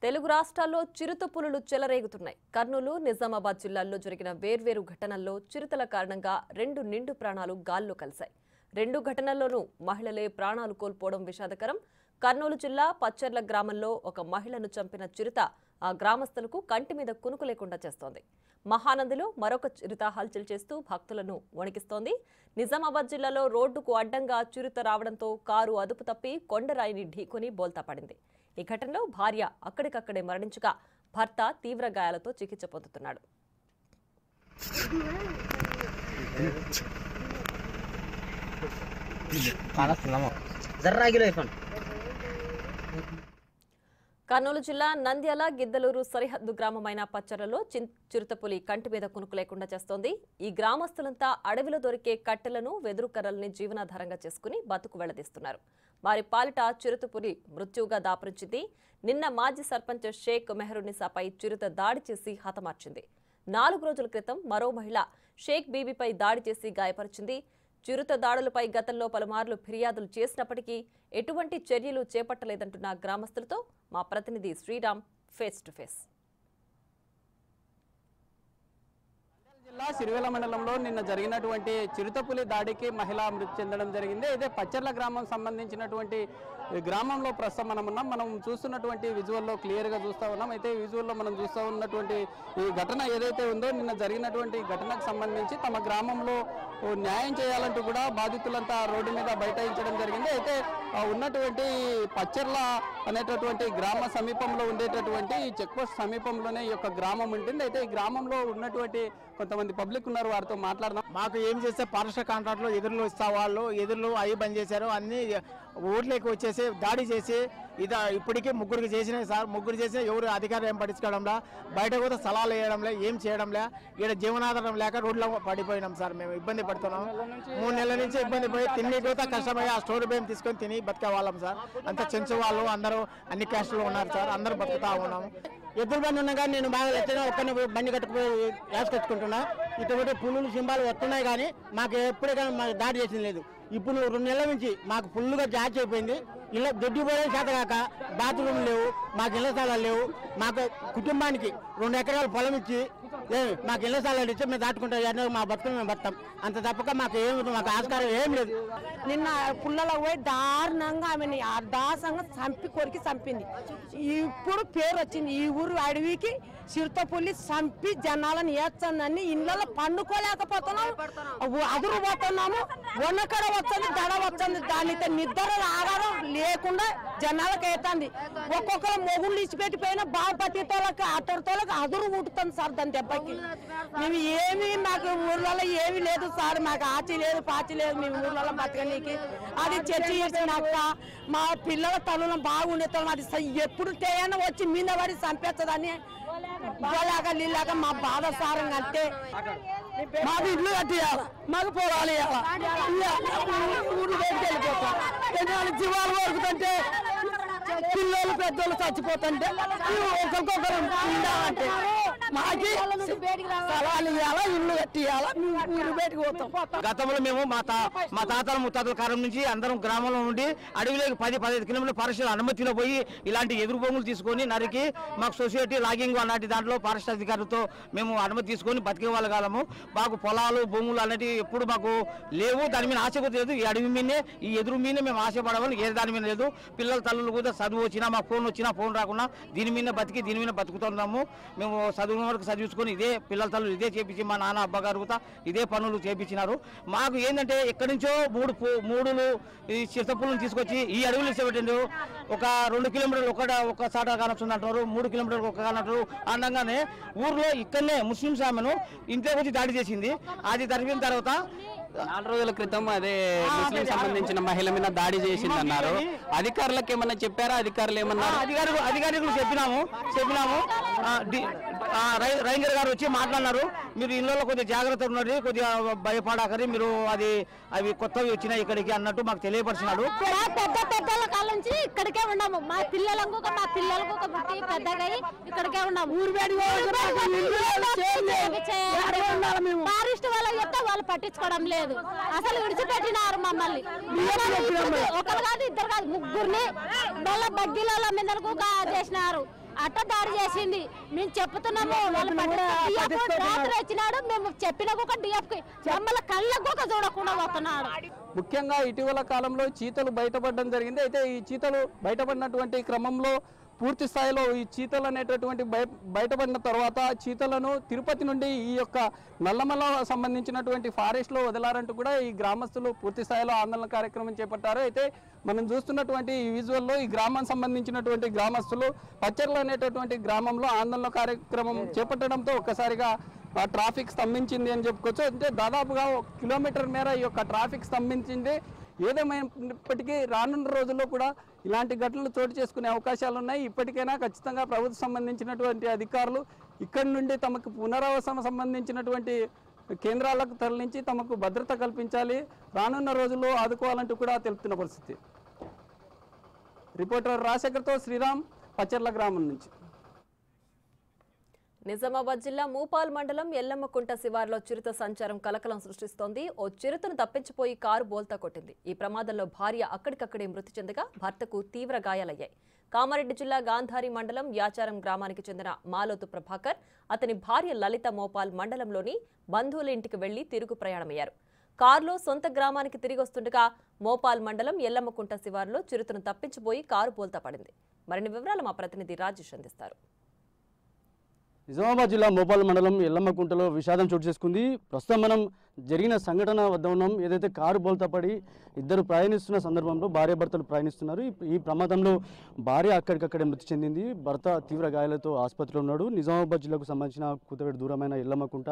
తెలుగు రాష్ట్రాల్లో చిరుత పులులు చెలరేగుతున్నాయి. కర్నూలు, నిజామాబాద్ జిల్లాల్లో జరిగిన వేర్వేరు ఘటనల్లో చిరుతల కారణంగా 2 నిండు ప్రాణాలు గాల్లో కలిశాయి. 2 ఘటనల్లోనూ మహిళలే ప్రాణాలు కోల్పోవడం విషాదకరం. కర్నూలు జిల్లా పచ్చర్ల గ్రామంలో ఒక మహిళను చంపిన చిరుత ఆ గ్రామస్తులకు కంటి మీద కునుకు లేకుండా చేస్తోంది. మహానందిలో మరొక చిరుత హల్చల్ చేస్తూ భక్తులను వణికిస్తోంది. నిజామాబాద్ జిల్లాలో రోడ్డుకు అడ్డంగా చిరుత రావడంతో కారు అదుపు తప్పి కొండరాయిని ఢీకొని బోల్తా పడింది. ఈ ఘటనలో భార్య అక్కడికక్కడే మరణించగా భర్త తీవ్ర గాయాలతో చికిత్స పొందుతున్నాడు. కర్నూలు జిల్లా నంద్యాల గిద్దలూరు సరిహద్దు గ్రామమైన పచ్చర్లలో చిరుతపులి కంటి మీద కునుకు లేకుండా చేస్తోంది. ఈ గ్రామస్తులంతా అడవిలో దొరికే కట్టెలను, వెదురు కర్రల్ని జీవనాధారంగా చేసుకుని బతుకు వెళ్లదీస్తున్నారు. వారి పాలిట చిరుతపులి మృత్యువుగా దాపురించింది. నిన్న మాజీ సర్పంచ్ షేక్ మెహరునిసాపై చిరుత దాడి చేసి హతమార్చింది. 4 రోజుల క్రితం మరో మహిళ షేక్ బీబీపై దాడి చేసి గాయపరిచింది. చిరుత దాడులపై గతంలో పలుమార్లు ఫిర్యాదులు చేసినప్పటికీ ఎటువంటి చర్యలు చేపట్టలేదంటున్న గ్రామస్తులతో మా ప్రతినిధి శ్రీరామ్ ఫేస్ టు ఫేస్. జిల్లా సిరివెల మండలంలో నిన్న జరిగినటువంటి చిరుతపులి దాడికి మహిళ మృతి చెందడం జరిగింది. అయితే పచ్చర్ల గ్రామం సంబంధించినటువంటి గ్రామంలో ప్రస్తుతం మనం చూస్తున్నటువంటి విజువల్లో క్లియర్గా చూస్తూ ఉన్నాం. అయితే విజువల్లో మనం చూస్తూ ఉన్నటువంటి ఈ ఘటన ఏదైతే ఉందో నిన్న జరిగినటువంటి ఘటనకు సంబంధించి తమ గ్రామంలో న్యాయం చేయాలంటూ కూడా బాధితులంతా రోడ్డు మీద బైఠాయించడం జరిగింది. అయితే ఉన్నటువంటి పచ్చర్ల అనేటటువంటి గ్రామ సమీపంలో ఉండేటటువంటి ఈ చెక్ పోస్ట్ సమీపంలోనే ఈ యొక్క గ్రామం ఉంటుంది. అయితే ఈ గ్రామంలో ఉన్నటువంటి కొంతమంది పబ్లిక్ ఉన్నారు, వారితో మాట్లాడదాం. మాకు ఏం చేస్తే పారిశ్రామిక కాంట్రాక్ట్లో ఎదురులు ఇస్తా వాళ్ళు ఎదురులు అవి బంద్ చేశారు. అన్ని ఊర్లోకి వచ్చేసి దాడి చేసి ఇప్పటికీ 3 చేసినాయి సార్. 3 చేసినా ఎవరు అధికారులు ఏం పట్టించుకోవడంలా, బయట కూడా స్థలాలు వేయడంలే, ఏం చేయడంలే. ఇక్కడ జీవనాధారం లేక రోడ్లో పడిపోయినాం సార్. మేము ఇబ్బంది పడుతున్నాం. 3 నెలల నుంచి ఇబ్బంది పోయి తిండి కూడా కష్టమయ్యి ఆ స్టోర్ బియ్యం తీసుకొని తిని బతికే వాళ్ళం సార్. అంత చెంచు వాళ్ళు అందరూ అన్ని క్యాస్టులు ఉన్నారు సార్. అందరూ బతుకుతా ఉన్నాము. ఎద్దుల బండి ఉన్నా కానీ నేను బాగా ఎత్తున ఒక్కరిని బండి కట్టుకుపోయి వేసుకొచ్చుకుంటున్నా. ఇటువంటి పులులు సింబాలు వస్తున్నాయి కానీ మాకు ఎప్పుడే కానీ మాకు దాడి చేసింది లేదు. ఇప్పుడు 2 నెలల నుంచి మాకు ఫుల్గా జాచ్ అయిపోయింది. ఇళ్ళ దొడ్డి పోయే చేత కాక బాత్రూమ్ లేవు, మాకు ఇళ్ల స్థలాలు లేవు. మాకు కుటుంబానికి 2 ఎకరాల పొలం ఇచ్చి మాకు ఇళ్ల స్థలాలు ఇచ్చి మేము దాటుకుంటాం. మా బతుకులు మేము బతాం. అంత తప్పక మాకు మాకు ఆస్కారం ఏం లేదు. నిన్న పుల్లలో పోయి దారుణంగా ఆమెను దాసంగా కొరికి చంపింది. ఇప్పుడు పేరు వచ్చింది ఈ ఊరు అడవికి చిరుతపులి చంపి జనాలను ఏడ్చందని ఇళ్ళలో పండుకోలేకపోతున్నాము, అదురు పోతున్నాము. వనకడ వచ్చింది, దడ వచ్చింది, దానితో నిద్ర ఆగారం లేకుండా జనాలకు అవుతుంది. ఒక్కొక్కరు మొగుళ్ళు ఇచ్చిపెట్టిపోయినా బాగుపతితోళ్ళకి అట్టడితోళ్ళకి అదురు ఊటుతుంది సార్. దాని దెబ్బకి మేము ఏమి మాకు ఊర్లలో ఏమి లేదు సార్. మాకు ఆచి లేదు, పాచి లేదు. మేము ఊర్లలో బతకనీకి అది చర్చి చేసినాక మా పిల్లల తల్లులను బాగుండేతాం. అది ఎప్పుడు తేయన వచ్చి మీద పడి చంపేస్తుందని గోలాగా నీళ్ళగా మా బాధ సారం అంతే. మాది ఇల్లు కట్టియాల, మాకు పొలాలు ఊరు వెళ్ళిపోతాం. జీవాలు వరుకుతుంటే పిల్లలు పెద్దోళ్ళు చచ్చిపోతుంటే ఒకరికొకరు ఉండాలంటే మాకి స్థలాలు ఇవ్వాలా, ఇల్లు కట్టియాలా, ఊరు బయటకు పోతాం. గతంలో మేము మా తాతల ముత్తాతల కాలం నుంచి అందరం గ్రామంలో ఉండి అడవిలోకి 10-15 కిలోమీటర్ల ఫారెస్ట్ అనుమతిలో పోయి ఇలాంటి ఎదురు భూములు తీసుకొని నరికి మాకు సొసైటీ లాగింగ్ అలాంటి దాంట్లో ఫారెస్ట్ అధికారులతో మేము అనుమతి తీసుకొని బతికే వాళ్ళగాలము. మాకు పొలాలు భూములు అనేటివి ఎప్పుడు మాకు లేవు. దాని మీద ఆశ కూడా లేదు. ఈ అడవి మీదే ఈ ఎదురు మీదే మేము ఆశపడవాలి. ఏ దాని మీద లేదు. పిల్లల తల్లులు కూడా చదువు వచ్చినా మా ఫోన్ వచ్చినా ఫోన్ రాకుండా దీని మీద బతుకుతున్నాము. మేము చదువు వరకు చదివించుకొని ఇదే పిల్లల తల్లులు ఇదే చేపించి మా నాన్న అబ్బగారు కూడా ఇదే పనులు చేపించినారు. మాకు ఏంటంటే ఎక్కడి నుంచో 3 ఈ చిరుతపులను తీసుకొచ్చి ఈ అడవులు ఇచ్చేటండి. ఒక 2 కిలోమీటర్లు ఒక సాట కానొస్తుంది అంటున్నారు, 3 కిలోమీటర్లు ఒక కానంటారు. అనగానే ఊర్లో ఇక్కడనే ముస్లింస్ ఆమెను ఇంట్లోకి వచ్చి దాడి చేసింది. అది జరిగిన తర్వాత 4 రోజుల క్రితం అదే ముస్లిం సంబంధించిన మహిళ మీద దాడి చేసింది అన్నారు. అధికారులకు ఏమన్నా చెప్పారా? అధికారులు ఏమన్నారు? అధికారులకు చెప్పినాము. రైంగర్ గారు వచ్చి మాట్లాడినారు. మీరు ఇళ్ళలో కొద్దిగా జాగ్రత్త ఉన్నది, కొద్దిగా భయపడకరి, మీరు అవి కొత్తవి వచ్చినాయి ఇక్కడికి అన్నట్టు మాకు తెలియపరిచినాడు. పెద్దల కాలం నుంచి ఇక్కడికే ఉన్నాము. మా పిల్లలకు పెద్దగా ఇక్కడికే ఉన్నాము. ఫారెస్ట్ వాళ్ళకి చెప్తే వాళ్ళు పట్టించుకోవడం లేదు. అసలు విడిచిపెట్టినారు మమ్మల్ని. ఒకరు కాదు, 2 కాదు, 3 బగ్గీల మీద చేసినారు. అట్ట దాడి చేసింది. మేము చెప్తున్నాము రాత్రి వచ్చినాడు, మేము చెప్పిన ఒక డిఎఫ్కి మమ్మల్ని కళ్ళకు ఒక చూడకుండా పోతున్నాడు. ముఖ్యంగా ఇటీవల కాలంలో చీతలు బయటపడడం జరిగింది. అయితే ఈ చీతలు బయటపడినటువంటి క్రమంలో పూర్తి స్థాయిలో ఈ చీతలు అనేటటువంటి బయటపడిన తర్వాత చీతలను తిరుపతి నుండి ఈ యొక్క నల్లమల సంబంధించినటువంటి ఫారెస్ట్లో వదిలారంటూ కూడా ఈ గ్రామస్తులు పూర్తి స్థాయిలో ఆందోళన కార్యక్రమం చేపట్టారు. అయితే మనం చూస్తున్నటువంటి ఈ విజువల్లో ఈ గ్రామానికి సంబంధించినటువంటి గ్రామస్తులు పచ్చర్ల అనేటటువంటి గ్రామంలో ఆందోళన కార్యక్రమం చేపట్టడంతో ఒక్కసారిగా ట్రాఫిక్ స్తంభించింది అని చెప్పుకోవచ్చు. అంటే దాదాపుగా 1 కిలోమీటర్ మేర ఈ యొక్క ట్రాఫిక్ స్తంభించింది. ఏదేమైనప్పటికీ రానున్న రోజుల్లో కూడా ఇలాంటి ఘటనలు చోటు చేసుకునే అవకాశాలు ఉన్నాయి. ఇప్పటికైనా ఖచ్చితంగా ప్రభుత్వం సంబంధించినటువంటి అధికారులు ఇక్కడి నుండి తమకు పునరావాసం సంబంధించినటువంటి కేంద్రాలకు తరలించి తమకు భద్రత కల్పించాలి, రానున్న రోజుల్లో ఆదుకోవాలంటూ కూడా తెలుపుతున్న పరిస్థితి. రిపోర్టర్ రాజశేఖర్తో శ్రీరామ్, పచ్చర్ల గ్రామం నుంచి. నిజామాబాద్ జిల్లా మూపాల్ మండలం ఎల్లమ్మకుంట శివార్లో చిరుత సంచారం కలకలం సృష్టిస్తోంది. ఓ చిరుతను తప్పించిపోయి కారు బోల్తా కొట్టింది. ఈ ప్రమాదంలో భార్య అక్కడికక్కడే మృతి చెందగా భర్తకు తీవ్ర గాయాలయ్యాయి. కామారెడ్డి జిల్లా గాంధారి మండలం యాచారం గ్రామానికి చెందిన మాలోతు ప్రభాకర్, అతని భార్య లలిత మోపాల్ మండలంలోని బంధువుల ఇంటికి వెళ్లి తిరుగు ప్రయాణమయ్యారు. కారులో సొంత గ్రామానికి తిరిగి వస్తుండగా మోపాల్ మండలం ఎల్లమ్మకుంట శివార్లో చిరుతను తప్పించిపోయి కారు బోల్తా పడింది. మరిన్ని వివరాలు మా ప్రతినిధి రాజేష్ అందిస్తారు. నిజామాబాద్ జిల్లా మోపాల్ మండలం ఎల్లమ్మకుంటలో విషాదం చోటు చేసుకుంది. ప్రస్తుతం మనం జరిగిన సంఘటన వద్ద ఉన్నాం. ఏదైతే కారు బోల్తా పడి ఇద్దరు ప్రయాణిస్తున్న సందర్భంలో భార్యాభర్తలు ప్రయాణిస్తున్నారు. ఈ ప్రమాదంలో భార్య అక్కడికక్కడే మృతి చెందింది. భర్త తీవ్ర గాయాలతో ఆసుపత్రిలో ఉన్నాడు. నిజామాబాద్ జిల్లాకు సంబంధించిన కూతవేడు దూరమైన ఎల్లమ్మకుంట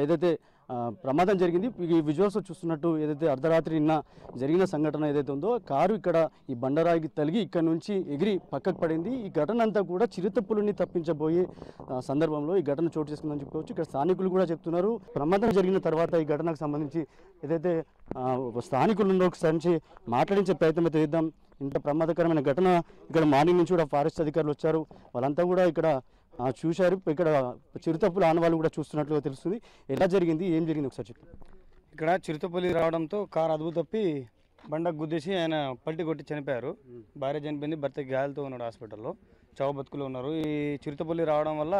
ఏదైతే ప్రమాదం జరిగింది. ఈ విజువల్స్ చూస్తున్నట్టు ఏదైతే అర్ధరాత్రి నిన్న జరిగిన సంఘటన ఏదైతే ఉందో కారు ఇక్కడ ఈ బండరాయికి తలిగి ఇక్కడ నుంచి ఎగిరి పక్కకు పడింది. ఈ ఘటన అంతా కూడా చిరుతపులిని తప్పించబోయే సందర్భంలో ఈ ఘటన చోటు చేసుకుందని చెప్పుకోవచ్చు. ఇక్కడ స్థానికులు కూడా చెప్తున్నారు. ప్రమాదం జరిగిన తర్వాత ఈ ఘటనకు సంబంధించి ఏదైతే స్థానికులను ఒకసారి మాట్లాడించే ప్రయత్నం అయితే చేద్దాం. ఇంత ప్రమాదకరమైన ఘటన ఇక్కడ మార్నింగ్ నుంచి కూడా ఫారెస్ట్ అధికారులు వచ్చారు. వాళ్ళంతా కూడా ఇక్కడ చూశారు. ఇక్కడ చిరుతపులి ఆనవాళ్ళు కూడా చూస్తున్నట్లుగా తెలుస్తుంది. ఎలా జరిగింది, ఏం జరిగింది ఒకసారి చెప్పు. ఇక్కడ చిరుతపులి రావడంతో కారు అదుపు తప్పి బండకు గుద్దేసి ఆయన పల్టీ కొట్టి చనిపోయారు. భార్య చనిపోయింది, భర్త గాయాలతో ఉన్నాడు హాస్పిటల్లో, చావు బతుకులు ఉన్నారు. ఈ చిరుతపులి రావడం వల్ల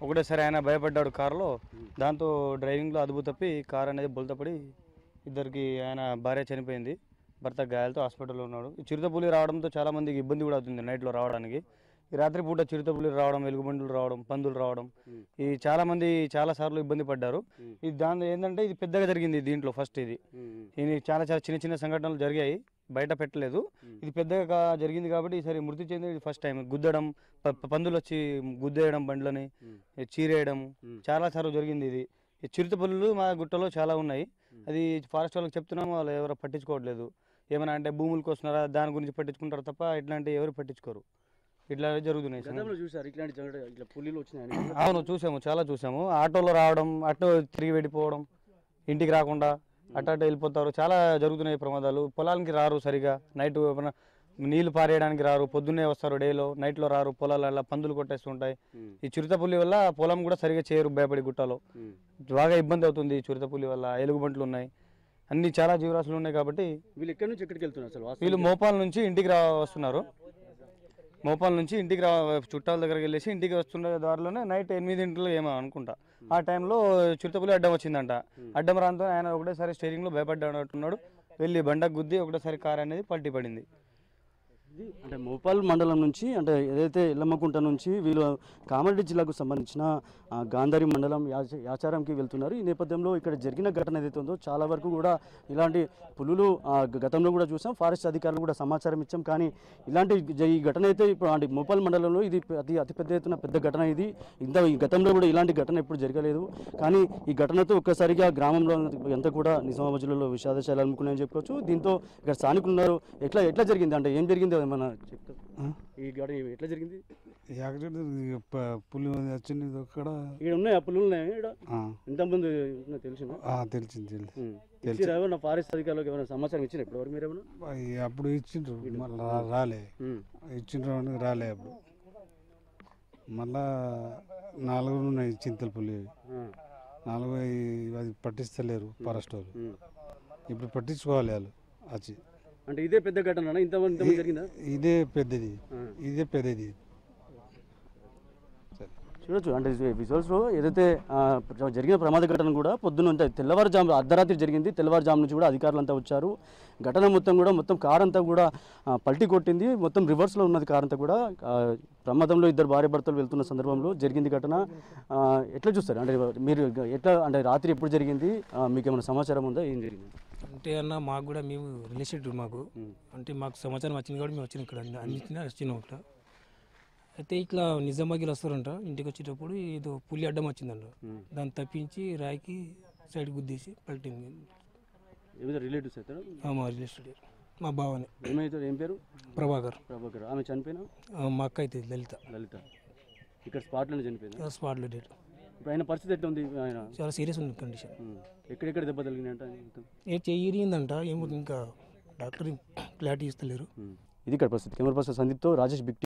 ఒకటేసారి ఆయన భయపడ్డాడు కారులో. దాంతో డ్రైవింగ్లో అదుపు తప్పి కారు అనేది బొల్తపడి ఇద్దరికి ఆయన భార్య చనిపోయింది, భర్త గాయాలతో హాస్పిటల్లో ఉన్నాడు. ఈ చిరుతపులి రావడంతో చాలామందికి ఇబ్బంది కూడా అవుతుంది నైట్లో రావడానికి. ఈ రాత్రిపూట చిరుతపులి రావడం, ఎలుగుబండులు రావడం, పందులు రావడం, ఈ చాలామంది చాలాసార్లు ఇబ్బంది పడ్డారు. ఇది దాని ఏంటంటే ఇది పెద్దగా జరిగింది దీంట్లో. ఫస్ట్ ఇది చాలా చాలా చిన్న చిన్న సంఘటనలు జరిగాయి, బయట పెట్టలేదు. ఇది పెద్దగా జరిగింది కాబట్టి ఈసారి మృతి చెంది ఫస్ట్ టైం. గుద్దడం, పందులు వచ్చి గుద్దేయడం, బండ్లని చీరేయడం చాలాసార్లు జరిగింది. ఇది ఈ చిరుతపులులు మా గుట్టలో చాలా ఉన్నాయి. అది ఫారెస్ట్ వాళ్ళకి చెప్తున్నాము, వాళ్ళు ఎవరు పట్టించుకోవట్లేదు. ఏమైనా అంటే భూములకు వస్తున్నారా దాని గురించి పట్టించుకుంటారు తప్ప ఇట్లాంటి ఎవరు పట్టించుకోరు. ఇట్లా జరుగుతున్నాయి. అవును, చూసాము, చాలా చూసాము. ఆటోలో రావడం, ఆటో తిరిగి వెళ్ళిపోవడం, ఇంటికి రాకుండా అట్ట వెళ్ళిపోతారు. చాలా జరుగుతున్నాయి ప్రమాదాలు. పొలాలకి రారు సరిగా, నైట్ నీళ్లు పారేయడానికి రారు, పొద్దున్నే వస్తారు డేలో, నైట్లో రారు. పొలాల పందులు కొట్టేస్తుంటాయి. ఈ చిరుతపులి వల్ల పొలం కూడా సరిగా చేయరు, భయపడి గుట్టలో బాగా ఇబ్బంది అవుతుంది. ఈ చిరుతపులి వల్ల ఎలుగుబంట్లు ఉన్నాయి, అన్ని చాలా జీవరాశులు ఉన్నాయి. కాబట్టి వీళ్ళు ఎక్కడి నుంచి ఎక్కడికి వెళ్తున్నారు? వీళ్ళు మోపాల్ నుంచి ఇంటికి వస్తున్నారు. మోపాల్ నుంచి ఇంటికి చుట్టాల దగ్గరికి వెళ్ళేసి ఇంటికి వస్తున్న దారిలోనే నైట్ 8 గంటలు ఏమో అనుకుంటా ఆ టైంలో చిరుతపులి అడ్డం వచ్చిందంట. అడ్డం రాంతో ఆయన ఒకటేసారి స్టీరింగ్లో భయపడ్డాడున్నాడు. వెళ్ళి బండకు గుద్ది ఒకటేసారి కారు అనేది పల్టీ పడింది. అంటే మోపాల్ మండలం నుంచి, అంటే ఏదైతే ఎల్లమ్మకుంట నుంచి వీళ్ళు కామారెడ్డి జిల్లాకు సంబంధించిన గాంధారి మండలం యాచారంకి వెళ్తున్నారు. ఈ నేపథ్యంలో ఇక్కడ జరిగిన ఘటన ఏదైతే ఉందో చాలా వరకు కూడా ఇలాంటి పులులు గతంలో కూడా చూసాం, ఫారెస్ట్ అధికారులు కూడా సమాచారం ఇచ్చాం. కానీ ఇలాంటి ఈ ఘటన అయితే ఇప్పుడు అంటే మోపాల్ మండలంలో ఇది అతి పెద్ద ఎత్తున పెద్ద ఘటన. ఇది ఈ గతంలో కూడా ఇలాంటి ఘటన ఎప్పుడు జరగలేదు. కానీ ఈ ఘటనతో ఒక్కసారిగా గ్రామంలో ఎంత కూడా నిజామాబాద్ జిల్లాలో విషాదశాలు అనుకున్నాయని చెప్పుకోవచ్చు. దీంతో ఇక్కడ స్థానికులు ఉన్నారు. ఎట్లా జరిగింది, అంటే ఏం జరిగింది ఏమన్నా చెప్తారు? ఈ ఘటన ఎట్లా జరిగింది? పులి వచ్చింది ఇక్కడ ఉన్నాయి, ఆ పులులు ఉన్నాయి ఇంతకుముందు తెలిసింది. ఫారెస్ట్ అధికారులకు ఏమైనా సమాచారం ఇచ్చిన ఇప్పుడు ఎవరు మీరేమన్నా? అప్పుడు ఇచ్చిండ్రు, మళ్ళీ ఇచ్చిండ్రు రాలే. అప్పుడు మళ్ళా 4 ఉన్నాయి చింతల పులి, 4 అది పట్టిస్తలేరు ఫారెస్ట్ వాళ్ళు. ఇప్పుడు పట్టించుకోవాలి వాళ్ళు వచ్చి. అంటే ఇదే పెద్ద ఘటన ఇంతమంది జరిగిందా? ఇదే పెద్దది. చూడొచ్చు అంటే విజువల్స్లో ఏదైతే జరిగిన ప్రమాద ఘటన కూడా పొద్దున్న తెల్లవారుజాము అర్ధరాత్రి జరిగింది. తెల్లవారుజాము నుంచి కూడా అధికారులంతా వచ్చారు. ఘటన మొత్తం కార్ అంతా కూడా పల్టీ కొట్టింది. మొత్తం రివర్స్లో ఉన్నది కార్ అంతా కూడా. ప్రమాదంలో ఇద్దరు భార్య భర్తలు వెళ్తున్న సందర్భంలో జరిగింది ఘటన. ఎట్లా చూస్తారు అంటే మీరు ఎట్లా అంటే రాత్రి ఎప్పుడు జరిగింది, మీకు ఏమైనా సమాచారం ఉందా, ఏం జరిగింది? అంటే అన్న మాకు కూడా మేము రిలేషెడ్ మాకు అంటే మాకు సమాచారం వచ్చింది కాబట్టి మేము వచ్చిన ఇక్కడ అన్నింటినీ వచ్చినాం ఇక్కడ. అయితే ఇట్లా నిజామాబాద్లో వస్తారంట. ఇంటికి వచ్చేటప్పుడు ఏదో పులి అడ్డం వచ్చిందంట. దాన్ని తప్పించి రాయికి సైడ్ గుద్దేసి పల్టింది. రిలేటివ్స్ అవుతారు? మా రిలేటెడ్ మా బావనే. ఏమవుతారు? ఏం పేరు? ప్రభాకర్. ఆమె చనిపోయినా? మా అక్క అయితే లలిత. ఇక్కడ స్పాట్లోనే చనిపోయింది? స్పాట్లో డేట్. ఇప్పుడు ఆయన పరిస్థితి ఎట్లా ఉంది? ఆయన చాలా సీరియస్ ఉంది కండిషన్. ఎక్కడెక్కడ దెబ్బ తగిలినాయంట? చెయ్యి ఇరిగిందంట. ఏమో ఇంకా డాక్టర్ క్లారిటీ ఇస్తలేరు. ఇది ఇక్కడ పరిస్థితి. కెమెరా పర్సన్ సందీప్తో రాజేష్ బిగ్